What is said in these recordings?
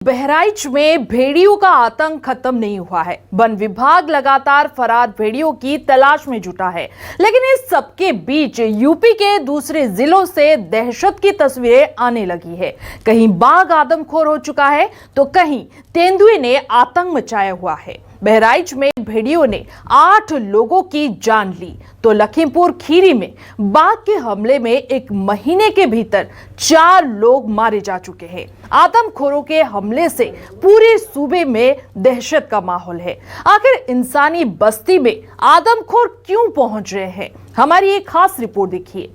बहराइच में भेड़ियों का आतंक खत्म नहीं हुआ है। वन विभाग लगातार फरार भेड़ियों की तलाश में जुटा है, लेकिन इस सबके बीच यूपी के दूसरे जिलों से दहशत की तस्वीरें आने लगी है। कहीं बाघ आदमखोर हो चुका है तो कहीं तेंदुए ने आतंक मचाया हुआ है। बहराइच में भेड़ियों ने 8 लोगों की जान ली तो लखीमपुर खीरी में बाघ के हमले में 1 महीने के भीतर 4 लोग मारे जा चुके हैं। आदमखोरों के हमले से पूरे सूबे में दहशत का माहौल है। आखिर इंसानी बस्ती में आदमखोर क्यों पहुंच रहे हैं, हमारी एक खास रिपोर्ट देखिए।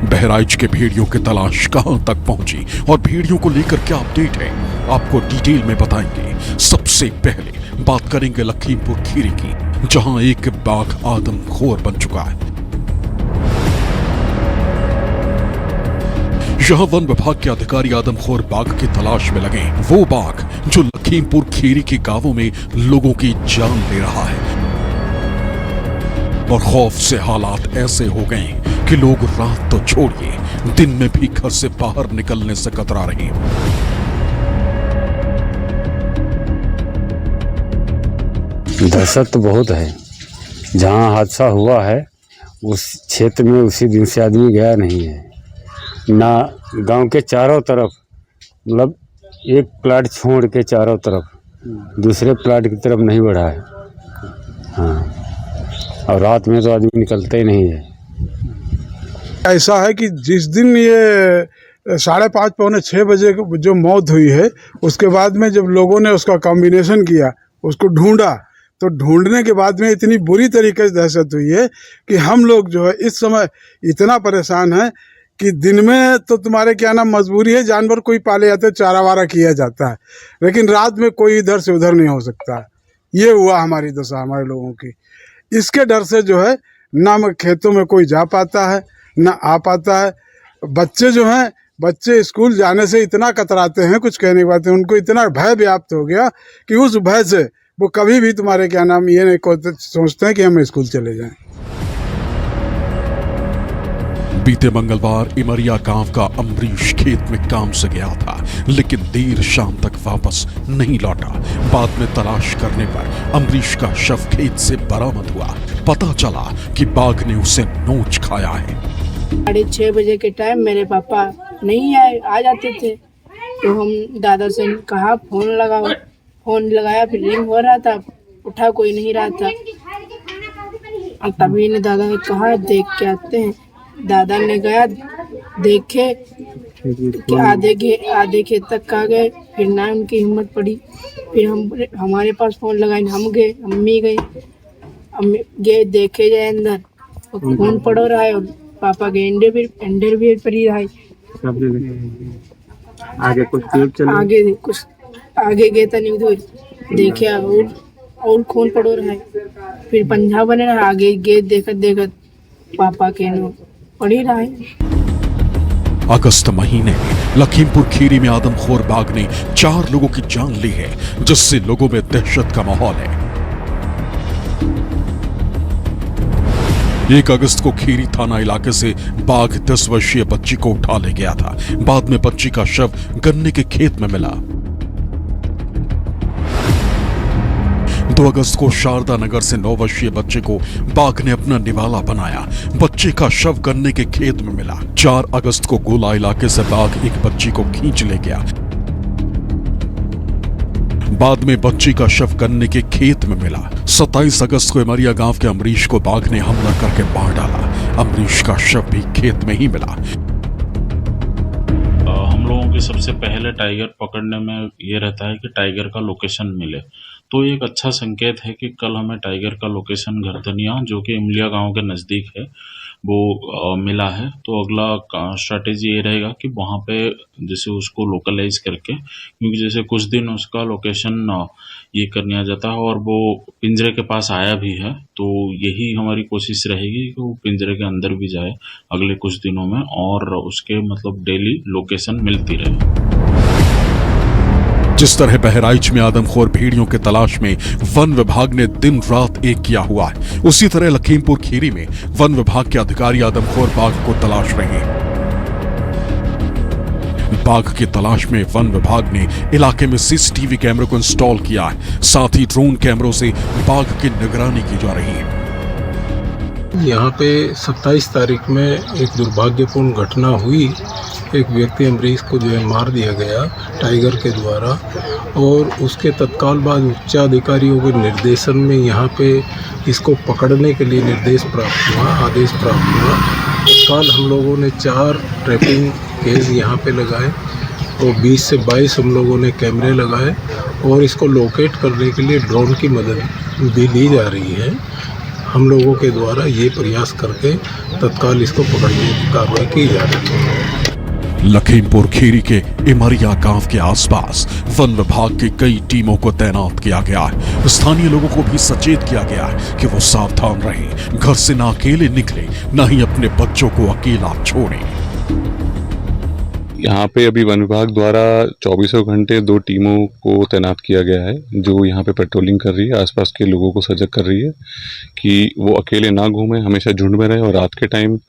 बहराइच के भेड़ियों की तलाश कहां तक पहुंची और भेड़ियों को लेकर क्या अपडेट है, आपको डिटेल में बताएंगे। सबसे पहले बात करेंगे लखीमपुर खीरी की, जहां एक बाघ आदमखोर बन चुका है। यहां वन विभाग के अधिकारी आदमखोर बाघ की तलाश में लगे। वो बाघ जो लखीमपुर खीरी के गांवों में लोगों की जान ले रहा है और खौफ से हालात ऐसे हो गए कि लोग रात तो छोड़िए दिन में भी घर से बाहर निकलने से कतरा रहे हैं। दहशत तो बहुत है। जहां हादसा हुआ है उस क्षेत्र में उसी दिन से आदमी गया नहीं है। ना गांव के चारों तरफ, मतलब एक प्लाट छोड़ के चारों तरफ दूसरे प्लाट की तरफ नहीं बढ़ा है। हाँ, और रात में तो आदमी निकलते ही नहीं है। ऐसा है कि जिस दिन ये 5:30 पौने 6 बजे जो मौत हुई है, उसके बाद में जब लोगों ने उसका कॉम्बिनेशन किया, उसको ढूंढा, तो ढूंढने के बाद में इतनी बुरी तरीके से दहशत हुई है कि हम लोग जो है इस समय इतना परेशान है कि दिन में तो तुम्हारे क्या नाम मजबूरी है, जानवर कोई पाले जाते, चारा वारा किया जाता है, लेकिन रात में कोई इधर से उधर नहीं हो सकता। ये हुआ हमारी दशा हमारे लोगों की। इसके डर से जो है ना खेतों में कोई जा पाता है ना आ पाता है। बच्चे जो हैं, बच्चे स्कूल जाने से इतना कतराते हैं, कुछ कहने की बात है। उनको इतना भय व्याप्त हो गया कि उस भय से वो कभी भी तुम्हारे क्या नाम ये नहीं सोचते हैं कि हम स्कूल चले जाएं। बीते मंगलवार इमरिया गांव का अमरीश खेत में काम से गया था, लेकिन देर शाम तक वापस नहीं लौटा। बाद में तलाश करने पर अमरीश का शव खेत से बरामद हुआ। पता चला कि बाघ ने उसे नोच खाया है। 6:30 बजे के टाइम मेरे पापा नहीं आए, आ जाते थे तो हम दादा से कहा फोन लगाओ। फोन लगाया, फिर रिंग हो रहा था, उठा कोई नहीं रहा था। और तभी ने दादा ने कहा देख के आते हैं। दादा ने गया, देखे कि आधे खेत तक आ गए। फिर ना उनकी हिम्मत पड़ी, फिर हमारे पास फोन लगाए, हम गए, अम्मी गई, अम्मी गए, देखे जाए अंदर तो खून पड़ रहा है और पापा के अंडर भी पड़ी रहा है। आगे कुछ आगे गए था नहीं, उधर देखे और खून पड़ रहा है। फिर पंजा बने रहा, आगे गए, देखत पापा के नो पड़ी रहा है। अगस्त महीने में लखीमपुर खीरी में आदमखोर बाघ ने 4 लोगों की जान ली है, जिससे लोगों में दहशत का माहौल है। 1 अगस्त को खीरी थाना इलाके से बाघ 10 वर्षीय बच्ची को उठा ले गया था। बाद में बच्ची का शव गन्ने के खेत में मिला। 2 अगस्त को शारदा नगर से 9 वर्षीय बच्चे को बाघ ने अपना निवाला बनाया। बच्चे का शव गन्ने के खेत में मिला। 4 अगस्त को गोला इलाके से बाघ एक बच्ची को खींच ले गया। बाद में बच्ची का शव गन्ने के खेत में मिला। 27 अगस्त को इमरिया गांव के अमरीश को बाघ ने हमला करके मार डाला। अमरीश का शव भी खेत में ही मिला। हम लोगों के सबसे पहले टाइगर पकड़ने में ये रहता है कि टाइगर का लोकेशन मिले, तो एक अच्छा संकेत है कि कल हमें टाइगर का लोकेशन घरधनिया जो कि इमलिया गांव के नज़दीक है वो मिला है। तो अगला स्ट्रैटेजी ये रहेगा कि वहाँ पे जैसे उसको लोकलाइज करके, क्योंकि जैसे कुछ दिन उसका लोकेशन ये करने आ जाता है और वो पिंजरे के पास आया भी है, तो यही हमारी कोशिश रहेगी कि वो पिंजरे के अंदर भी जाए अगले कुछ दिनों में और उसके मतलब डेली लोकेशन मिलती रहे। जिस तरह बहराइच में आदमखोर भेड़ियों के तलाश में वन विभाग ने दिन रात एक किया हुआ है, उसी तरह लखीमपुर खीरी में वन विभाग के अधिकारी आदमखोर बाघ को तलाश रहे हैं। बाघ की तलाश में वन विभाग ने इलाके में सीसीटीवी कैमरे को इंस्टॉल किया है। साथ ही ड्रोन कैमरों से बाघ की निगरानी की जा रही है। यहाँ पे 27 तारीख में एक दुर्भाग्यपूर्ण घटना हुई। एक व्यक्ति अमरीश को जो है मार दिया गया टाइगर के द्वारा, और उसके तत्काल बाद उच्चाधिकारियों के निर्देशन में यहाँ पे इसको पकड़ने के लिए आदेश प्राप्त हुआ। तत्काल हम लोगों ने 4 ट्रैपिंग केस यहाँ पे लगाए और 20 से 22 हम लोगों ने कैमरे लगाए और इसको लोकेट करने के लिए ड्रोन की मदद भी ली जा रही है। हम लोगों के द्वारा ये प्रयास करके तत्काल इसको पकड़ने की कार्रवाई की जा रही है। लखीमपुर खीरी के इमरिया गांव के आसपास वन विभाग की कई टीमों को तैनात किया गया है। स्थानीय लोगों को भी सचेत किया गया है कि वो सावधान रहें, घर से ना अकेले निकले, ना ही अपने बच्चों को अकेला छोड़ें। यहाँ पे अभी वन विभाग द्वारा 24 घंटे 2 टीमों को तैनात किया गया है जो यहाँ पे पेट्रोलिंग कर रही है, आसपास के लोगों को सजग कर रही है कि वो अकेले ना घूमें, हमेशा झुंड में रहे और रात के टाइम,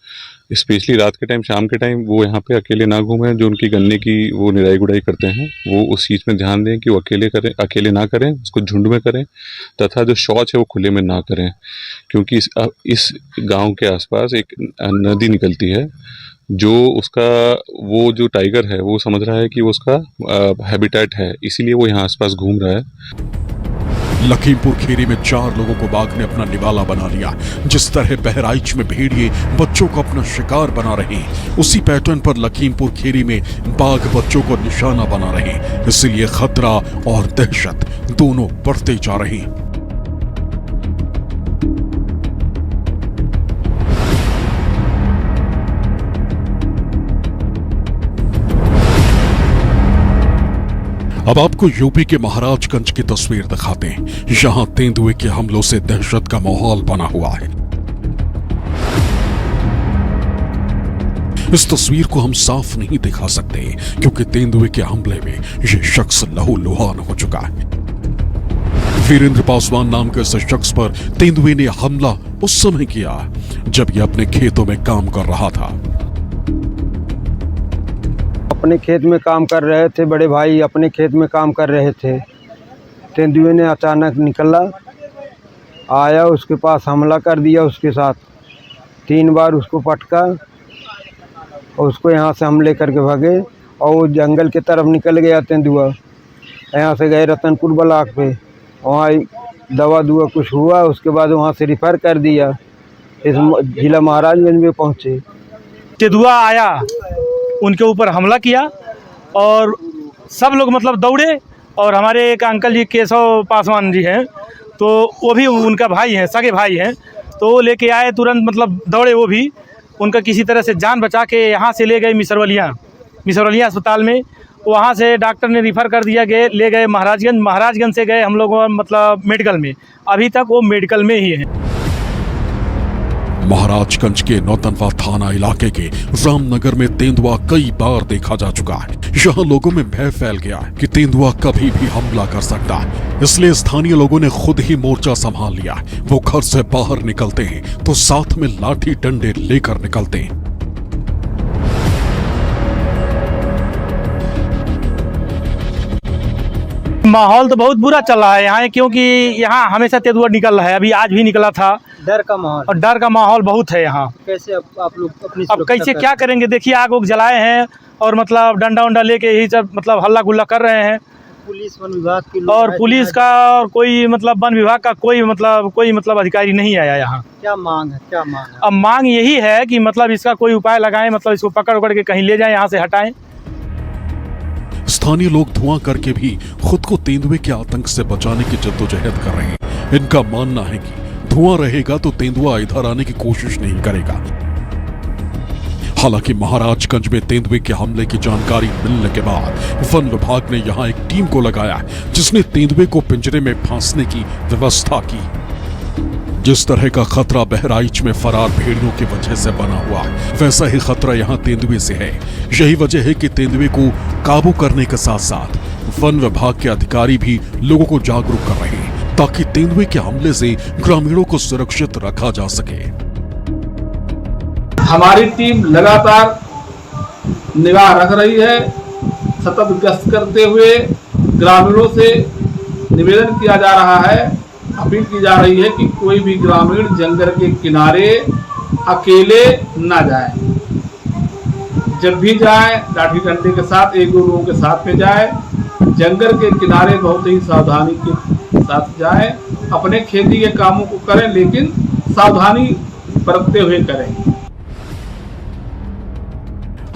स्पेशली रात के टाइम, शाम के टाइम वो यहाँ पे अकेले ना घूमें। जो उनकी गन्ने की वो निराई गुड़ाई करते हैं वो उस चीज़ में ध्यान दें कि वो अकेले ना करें, उसको झुंड में करें, तथा जो शौच है वो खुले में ना करें, क्योंकि इस गांव के आसपास एक नदी निकलती है जो उसका वो जो टाइगर है वो समझ रहा है कि वो उसका हैबिटेट है, इसीलिए वो यहाँ आसपास घूम रहा है। लखीमपुर खीरी में 4 लोगों को बाघ ने अपना निवाला बना लिया। जिस तरह बहराइच में भेड़िए बच्चों को अपना शिकार बना रहे हैं, उसी पैटर्न पर लखीमपुर खीरी में बाघ बच्चों को निशाना बना रहे हैं। इसलिए खतरा और दहशत दोनों बढ़ते जा रहे हैं। अब आपको यूपी के महाराजगंज की तस्वीर दिखाते हैं। यहां तेंदुए के हमलों से दहशत का माहौल बना हुआ है। इस तस्वीर को हम साफ नहीं दिखा सकते क्योंकि तेंदुए के हमले में यह शख्स लहूलुहान हो चुका है। वीरेंद्र पासवान नाम के इस शख्स पर तेंदुए ने हमला उस समय किया जब यह अपने खेतों में काम कर रहा था। अपने खेत में काम कर रहे थे, बड़े भाई अपने खेत में काम कर रहे थे। तेंदुए ने अचानक निकला, आया, उसके पास हमला कर दिया। उसके साथ 3 बार उसको पटका और उसको यहाँ से हम ले करके भागे और वो जंगल की तरफ निकल गया तेंदुआ। यहाँ से गए रतनपुर ब्लॉक पे, वहाँ दवा दुआ कुछ हुआ, उसके बाद वहाँ से रिफ़र कर दिया। इस जिला महाराजगंज में पहुँचे, तेंदुआ आया, उनके ऊपर हमला किया और सब लोग मतलब दौड़े। और हमारे एक अंकल जी केशव पासवान जी हैं, तो वो भी उनका भाई हैं, सगे भाई हैं, तो वो लेके आए तुरंत, मतलब दौड़े वो भी। उनका किसी तरह से जान बचा के यहाँ से ले गए मिसरवलिया अस्पताल में। वहाँ से डॉक्टर ने रिफ़र कर दिया, ले गए महाराजगंज से गए हम लोग मतलब मेडिकल में। अभी तक वो मेडिकल में ही है। महाराजगंज के नौतनवा थाना इलाके के रामनगर में तेंदुआ कई बार देखा जा चुका है। यहाँ लोगों में भय फैल गया है कि तेंदुआ कभी भी हमला कर सकता है। इसलिए स्थानीय लोगों ने खुद ही मोर्चा संभाल लिया। वो घर से बाहर निकलते हैं तो साथ में लाठी डंडे लेकर निकलते हैं। माहौल तो बहुत बुरा चल रहा है यहाँ, क्योंकि यहाँ हमेशा तेंदुआ निकल रहा है। अभी आज भी निकला था। डर का माहौल, और डर का माहौल बहुत है यहाँ। कैसे आप लोग अपनी अब कैसे क्या करेंगे? देखिए आग उग जलाए हैं और मतलब डंडा उंडा लेके यही सब मतलब हल्ला गुल्ला कर रहे हैं। पुलिस वन विभाग की लोग और पुलिस का और कोई मतलब वन विभाग का कोई मतलब अधिकारी नहीं आया यहाँ। क्या मांग है? क्या मांग है? अब मांग यही है कि मतलब इसका कोई उपाय लगाएं, मतलब इसको पकड़ के कहीं ले जाएं, यहाँ से हटाएं। स्थानीय लोग धुआं करके भी खुद को तेंदुए के आतंक से बचाने की जद्दोजहद कर रहे हैं। इनका मानना है कि धुआं रहेगा तो तेंदुआ इधर आने की कोशिश नहीं करेगा। हालांकि महाराजगंज में तेंदुए के हमले की जानकारी मिलने के बाद वन विभाग ने यहां एक टीम को लगाया जिसने तेंदुए को पिंजरे में फांसने की व्यवस्था की। जिस तरह का खतरा बहराइच में फरार भेड़ियों की वजह से बना हुआ है, वैसा ही खतरा यहां तेंदुए से है। यही वजह है कि तेंदुए को काबू करने के साथ साथ वन विभाग के अधिकारी भी लोगों को जागरूक कर रहे हैं ताकि तेंदुए के हमले से ग्रामीणों को सुरक्षित रखा जा सके। हमारी टीम लगातार निगाह रख रही है। सतत गश्त करते हुए ग्रामीणों से निवेदन किया जा रहा है, अपील की जा रही है कि कोई भी ग्रामीण जंगल के किनारे अकेले ना जाए। जब भी जाए लाठी डंडे के साथ, एक दो लोगों के साथ में जाए। जंगल के किनारे बहुत ही सावधानी के साथ जाए। अपने खेती के कामों को करें, लेकिन सावधानी बरतते हुए करें।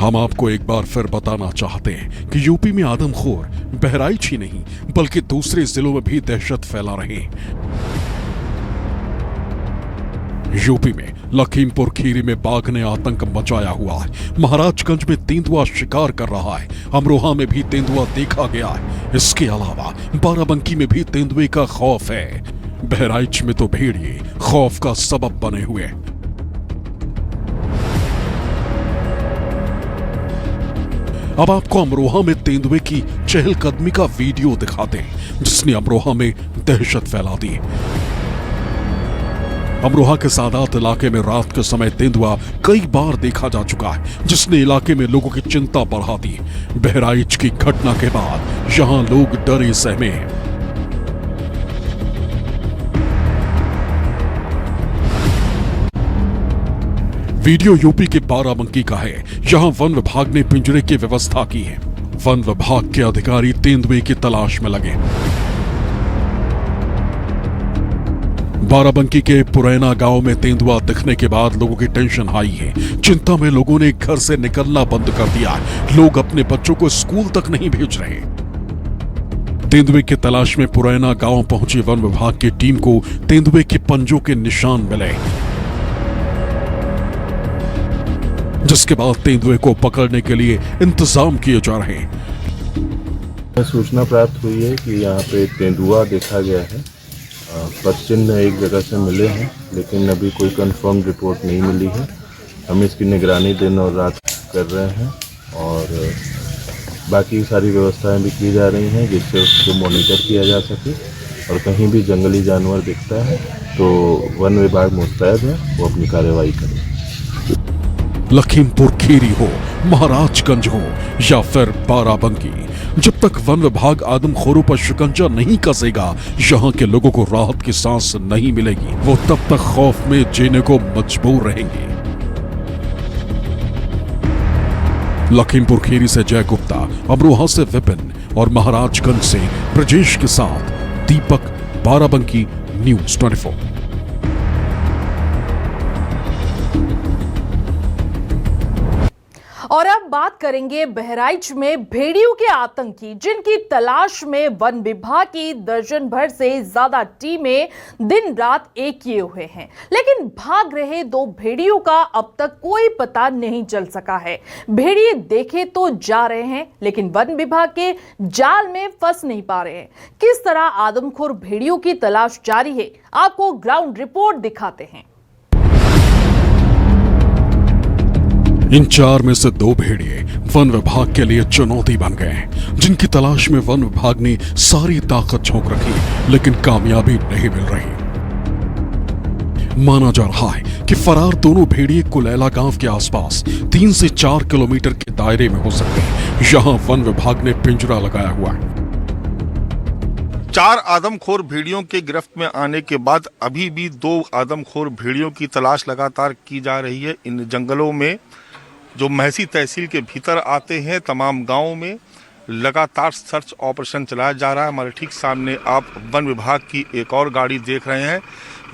हम आपको एक बार फिर बताना चाहते हैं कि यूपी में आदमखोर बहराइच ही नहीं बल्कि दूसरे जिलों में भी दहशत फैला रहे हैं। यूपी में लखीमपुर खीरी में बाघ ने आतंक मचाया हुआ है। महाराजगंज में तेंदुआ शिकार कर रहा है। अमरोहा में भी तेंदुआ देखा गया है। इसके अलावा बाराबंकी में भी तेंदुए का खौफ है। बहराइच में तो भेड़िए खौफ का सबब बने हुए हैं। अब आपको अमरोहा में तेंदुए की चहलकदमी का वीडियो दिखाते हैं जिसने अमरोहा में दहशत फैला दी। अमरोहा के सादात इलाके में रात के समय तेंदुआ कई बार देखा जा चुका है जिसने इलाके में लोगों की चिंता बढ़ा दी। बहराइच की घटना के बाद यहां लोग डरे सहमे हैं। वीडियो यूपी के बाराबंकी का है। यहां वन विभाग ने पिंजरे की व्यवस्था की है। वन विभाग के अधिकारी तेंदुए की तलाश में लगे। बाराबंकी के पुरैना गांव में तेंदुआ दिखने के बाद लोगों की टेंशन हाई है। चिंता में लोगों ने घर से निकलना बंद कर दिया। लोग अपने बच्चों को स्कूल तक नहीं भेज रहे। तेंदुए की तलाश में पुरैना गांव पहुंची वन विभाग की टीम को तेंदुए के पंजों के निशान मिले, जिसके बाद तेंदुए को पकड़ने के लिए इंतजाम किए जा रहे हैं। सूचना प्राप्त हुई है कि यहाँ पे तेंदुआ देखा गया है। पश्चिन्न एक जगह से मिले हैं, लेकिन अभी कोई कंफर्म रिपोर्ट नहीं मिली है। हम इसकी निगरानी दिन और रात कर रहे हैं और बाकी सारी व्यवस्थाएं भी की जा रही हैं जिससे उसको मॉनिटर किया जा सके। और कहीं भी जंगली जानवर दिखता है तो वन विभाग मुस्तैद है, वो अपनी कार्रवाई करे। लखीमपुर खीरी हो, महाराजगंज हो या फिर बाराबंकी, जब तक वन विभाग आदमखोरों पर शिकंजा नहीं कसेगा, यहाँ के लोगों को राहत की सांस नहीं मिलेगी। वो तब तक खौफ में जीने को मजबूर रहेंगे। लखीमपुर खीरी से जय गुप्ता, अमरोहा से विपिन और महाराजगंज से ब्रजेश के साथ दीपक, बाराबंकी न्यूज़ 24। और अब बात करेंगे बहराइच में भेड़ियों के आतंक की, जिनकी तलाश में वन विभाग की दर्जन भर से ज्यादा टीमें दिन रात एक किए हुए हैं, लेकिन भाग रहे दो भेड़ियों का अब तक कोई पता नहीं चल सका है। भेड़िए देखे तो जा रहे हैं, लेकिन वन विभाग के जाल में फंस नहीं पा रहे हैं। किस तरह आदमखोर भेड़ियों की तलाश जारी है, आपको ग्राउंड रिपोर्ट दिखाते हैं। इन 4 में से 2 भेड़िए वन विभाग के लिए चुनौती बन गए, जिनकी तलाश में वन विभाग ने सारी ताकत झोंक रखी, लेकिन कामयाबी नहीं मिल रही। माना जा रहा है कि फरार दोनों भेड़िए कुलैला गांव के आसपास 3 से 4 किलोमीटर के दायरे में हो सकते हैं। यहां वन विभाग ने पिंजरा लगाया हुआ है। 4 आदमखोर भेड़ियों के गिरफ्त में आने के बाद अभी भी 2 आदमखोर भेड़ियों की तलाश लगातार की जा रही है। इन जंगलों में जो महसी तहसील के भीतर आते हैं, तमाम गांवों में लगातार सर्च ऑपरेशन चलाया जा रहा है। हमारे ठीक सामने आप वन विभाग की एक और गाड़ी देख रहे हैं।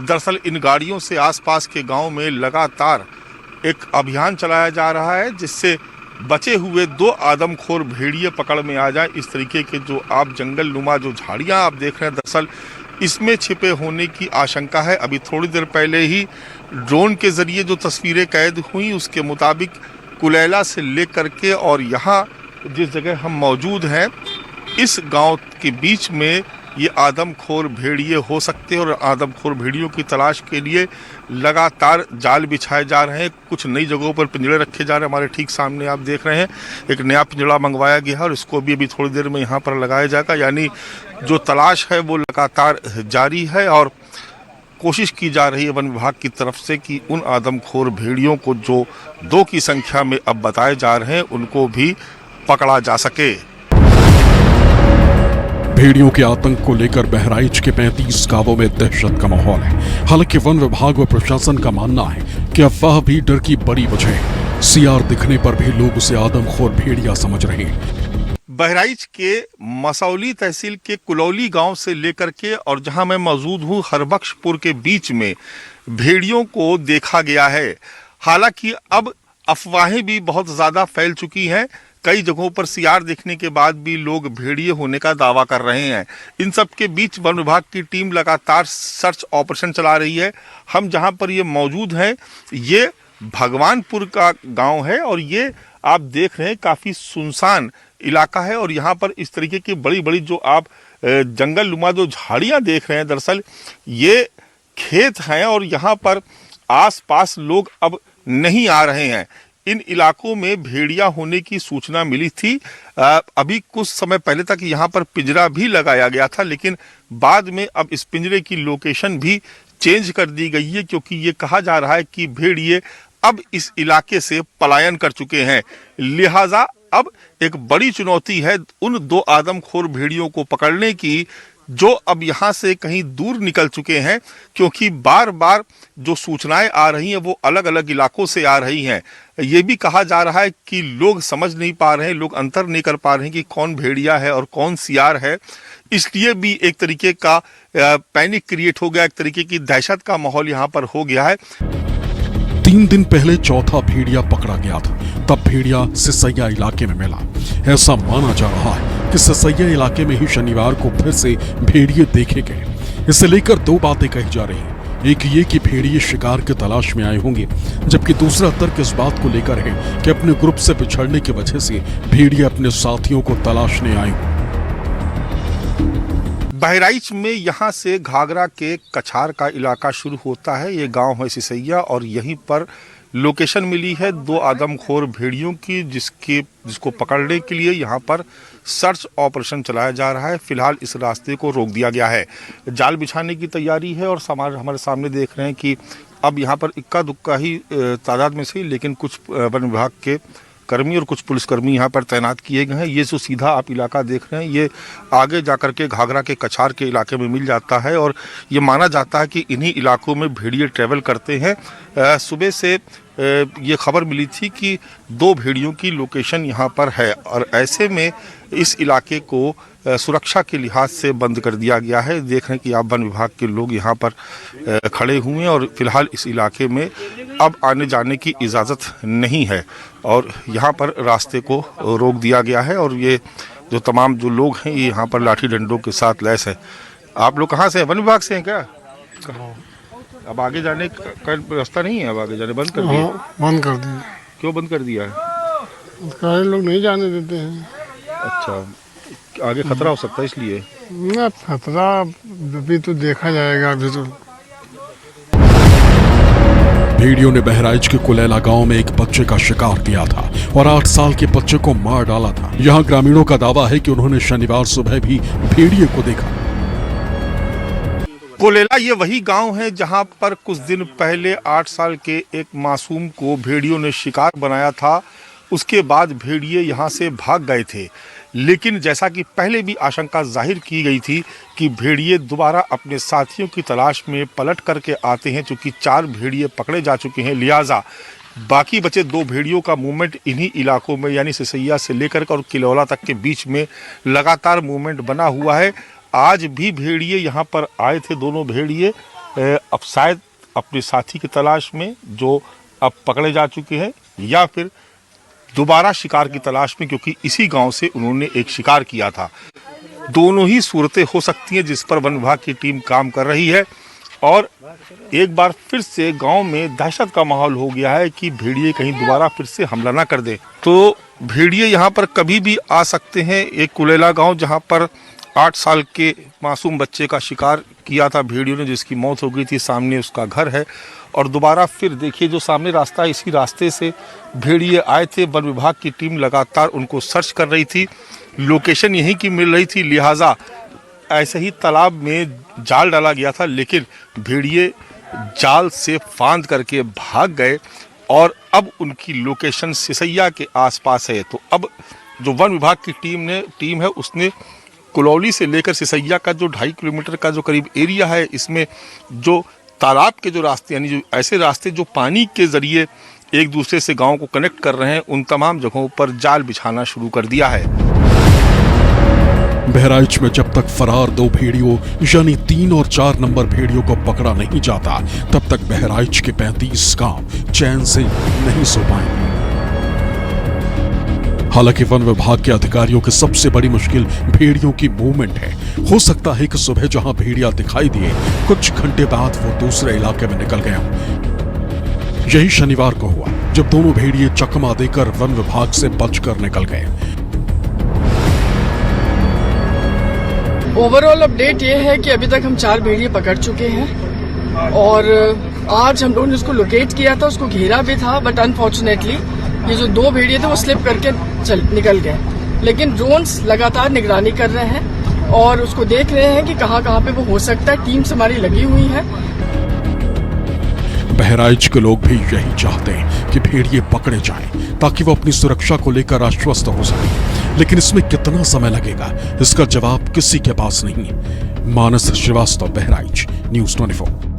दरअसल इन गाड़ियों से आसपास के गांव में लगातार एक अभियान चलाया जा रहा है, जिससे बचे हुए 2 आदमखोर भेड़िए पकड़ में आ जाए। इस तरीके के जो आप जंगल नुमा जो झाड़ियां आप देख रहे हैं, दरअसल इसमें छिपे होने की आशंका है। अभी थोड़ी देर पहले ही ड्रोन के जरिए जो तस्वीरें कैद हुई, उसके मुताबिक कुलैला से लेकर के और यहाँ जिस जगह हम मौजूद हैं, इस गांव के बीच में ये आदमखोर भेड़िए हो सकते हैं। और आदमखोर भेड़ियों की तलाश के लिए लगातार जाल बिछाए जा रहे हैं। कुछ नई जगहों पर पिंजड़े रखे जा रहे हैं। हमारे ठीक सामने आप देख रहे हैं एक नया पिंजड़ा मंगवाया गया है और इसको भी अभी थोड़ी देर में यहाँ पर लगाया जाएगा। यानी जो तलाश है वो लगातार जारी है और कोशिश की जा रही है वन विभाग की तरफ से कि उन आदमखोर भेड़ियों को जो 2 की संख्या में अब बताए जा रहे हैं, उनको भी पकड़ा जा सके। भेड़ियों के आतंक को लेकर बहराइच के 35 गांवों में दहशत का माहौल है। हालांकि वन विभाग व प्रशासन का मानना है कि अफवाह भी डर की बड़ी वजह है। सीआर दिखने पर भी लोग उसे आदमखोर भेड़िया समझ रहे हैं। बहराइच के मसौली तहसील के कुलौली गांव से लेकर के और जहां मैं मौजूद हूं हरबख्शपुर के बीच में भेड़ियों को देखा गया है। हालांकि अब अफवाहें भी बहुत ज्यादा फैल चुकी हैं। कई जगहों पर सीआर देखने के बाद भी लोग भेड़िए होने का दावा कर रहे हैं। इन सब के बीच वन विभाग की टीम लगातार सर्च ऑपरेशन चला रही है। हम जहां पर ये मौजूद हैं, ये भगवानपुर का गांव है और ये आप देख रहे हैं काफी सुनसान इलाका है। और यहाँ पर इस तरीके की बड़ी बड़ी जो आप जंगल नुमा जो झाड़ियाँ देख रहे हैं, दरअसल ये खेत हैं और यहाँ पर आसपास लोग अब नहीं आ रहे हैं। इन इलाकों में भेड़िया होने की सूचना मिली थी। अभी कुछ समय पहले तक यहाँ पर पिंजरा भी लगाया गया था, लेकिन बाद में अब इस पिंजरे की लोकेशन भी चेंज कर दी गई है, क्योंकि ये कहा जा रहा है कि भेड़िए अब इस इलाके से पलायन कर चुके हैं। लिहाजा अब एक बड़ी चुनौती है उन 2 आदमखोर भेड़ियों को पकड़ने की, जो अब यहाँ से कहीं दूर निकल चुके हैं, क्योंकि बार बार जो सूचनाएं आ रही हैं वो अलग अलग इलाकों से आ रही हैं। ये भी कहा जा रहा है कि लोग समझ नहीं पा रहे हैं, लोग अंतर नहीं कर पा रहे हैं कि कौन भेड़िया है और कौन सीआर है। इसलिए भी एक तरीके का पैनिक क्रिएट हो गया, एक तरीके की दहशत का माहौल यहाँ पर हो गया है। 3 दिन पहले चौथा भेड़िया पकड़ा गया था, तब भेड़िया सिसैया इलाके में मिला। ऐसा माना जा रहा है कि सिसैया इलाके में ही शनिवार को फिर से भेड़िए देखे गए। इसे लेकर 2 बातें कही जा रही हैं। एक ये कि भेड़िए शिकार के तलाश में आए होंगे, जबकि दूसरा तर्क इस बात को लेकर है कि अपने ग्रुप से बिछड़ने की वजह से भेड़िए अपने साथियों को तलाशने आए हों। बहराइच में यहाँ से घाघरा के कछार का इलाका शुरू होता है। ये गांव है सिसैया और यहीं पर लोकेशन मिली है 2 आदमखोर भेड़ियों की, जिसको पकड़ने के लिए यहाँ पर सर्च ऑपरेशन चलाया जा रहा है। फिलहाल इस रास्ते को रोक दिया गया है, जाल बिछाने की तैयारी है। और हमारे सामने देख रहे हैं कि अब यहाँ पर इक्का दुक्का ही तादाद में से, लेकिन कुछ वन विभाग के कर्मी और कुछ पुलिसकर्मी यहाँ पर तैनात किए गए हैं। ये जो सीधा आप इलाका देख रहे हैं, ये आगे जाकर के घाघरा के कछार के इलाके में मिल जाता है और ये माना जाता है कि इन्हीं इलाकों में भेड़िए ट्रैवल करते हैं। सुबह से ये खबर मिली थी कि 2 भेड़ियों की लोकेशन यहाँ पर है और ऐसे में इस इलाके को सुरक्षा के लिहाज से बंद कर दिया गया है। देख रहे हैं कि आप वन विभाग के लोग यहाँ पर खड़े हुए हैं और फिलहाल इस इलाके में अब आने जाने की इजाज़त नहीं है और यहाँ पर रास्ते को रोक दिया गया है। और ये जो तमाम जो लोग हैं ये यहाँ पर लाठी डंडों के साथ लैस है। आप लोग कहाँ से हैं? वन विभाग से हैं क्या? अब आगे जाने का रास्ता नहीं है, अब आगे जाने बंद कर दिया? बंद कर दिया। क्यों बंद कर दिया है? लोग नहीं जाने देते हैं। अच्छा, आगे खतरा हो सकता है इसलिए? ना, खतरा अभी तो देखा जाएगा। अभी तो भेड़ियों ने बहराइच के कुलैला गांव में एक बच्चे का शिकार किया था और 8 साल के बच्चे को मार डाला था। यहां ग्रामीणों का दावा है कि उन्होंने शनिवार सुबह भी भेड़िए को देखा। कुलैला ये वही गांव है जहां पर कुछ दिन पहले 8 साल के एक मासूम को भेड़ियों ने शिकार बनाया था। उसके बाद भेड़िए यहां से भाग गए थे। लेकिन जैसा कि पहले भी आशंका जाहिर की गई थी कि भेड़िए दोबारा अपने साथियों की तलाश में पलट करके आते हैं, चूँकि 4 भेड़िए पकड़े जा चुके हैं, लिहाजा बाकी बचे 2 भेड़ियों का मूवमेंट इन्हीं इलाकों में यानी सिसैया से लेकर और किलौला तक के बीच में लगातार मूवमेंट बना हुआ है। आज भी भेड़िए यहाँ पर आए थे, दोनों भेड़िए अब शायद अपने साथी की तलाश में जो अब पकड़े जा चुके हैं, या फिर दोबारा शिकार की तलाश में, क्योंकि इसी गांव से उन्होंने एक शिकार किया था। दोनों ही सूरतें हो सकती हैं जिस पर वन विभाग की टीम काम कर रही है। और एक बार फिर से गांव में दहशत का माहौल हो गया है कि भेड़िए कहीं दोबारा फिर से हमला ना कर दे। तो भेड़िए यहाँ पर कभी भी आ सकते हैं। एक कुलेला गांव जहाँ पर 8 साल के मासूम बच्चे का शिकार किया था भेड़ियों ने, जिसकी मौत हो गई थी, सामने उसका घर है। और दोबारा फिर देखिए जो सामने रास्ता है, इसी रास्ते से भेड़िए आए थे। वन विभाग की टीम लगातार उनको सर्च कर रही थी, लोकेशन यहीं की मिल रही थी, लिहाजा ऐसे ही तालाब में जाल डाला गया था, लेकिन भेड़िए जाल से फांद करके भाग गए और अब उनकी लोकेशन सिसैया के आसपास है। तो अब जो वन विभाग की टीम है उसने कुलौली से लेकर सिसैया का जो 2.5 किलोमीटर का जो करीब एरिया है, इसमें जो तालाब के जो रास्ते यानी जो ऐसे रास्ते जो पानी के जरिए एक दूसरे से गांव को कनेक्ट कर रहे हैं, उन तमाम जगहों पर जाल बिछाना शुरू कर दिया है। बहराइच में जब तक फरार 2 भेड़ियों यानी 3 और 4 नंबर भेड़ियों को पकड़ा नहीं जाता, तब तक बहराइच के 35 गांव चैन से नहीं सो पाएंगे। हालांकि वन विभाग के अधिकारियों की सबसे बड़ी मुश्किल भेड़ियों की मूवमेंट है। हो सकता है कि सुबह जहां भेड़िया दिखाई दिए, कुछ घंटे बाद वो दूसरे इलाके में निकल गया। यही शनिवार को हुआ जब दोनों भेड़िए चकमा देकर वन विभाग से बचकर निकल गए। ओवरऑल अपडेट ये है कि अभी तक हम 4 भेड़िए पकड़ चुके हैं और आज हम लोगों ने उसको लोकेट किया था, उसको घेरा भी था, बट अनफॉर्चुनेटली ये जो 2 भेड़िए थे वो स्लिप करके निकल गए। लेकिन ड्रोन्स लगातार निगरानी कर रहे हैं और उसको देख रहे हैं कि कहाँ पे वो हो सकता है। टीम्स हमारी लगी हुई है। बहराइच के लोग भी यही चाहते हैं कि भेड़िए पकड़े जाएं ताकि वो अपनी सुरक्षा को लेकर आश्वस्त हो सके, लेकिन इसमें कितना समय लगेगा इसका जवाब किसी के पास नहीं है। मानस श्रीवास्तव, बहराइच, न्यूज़ 24।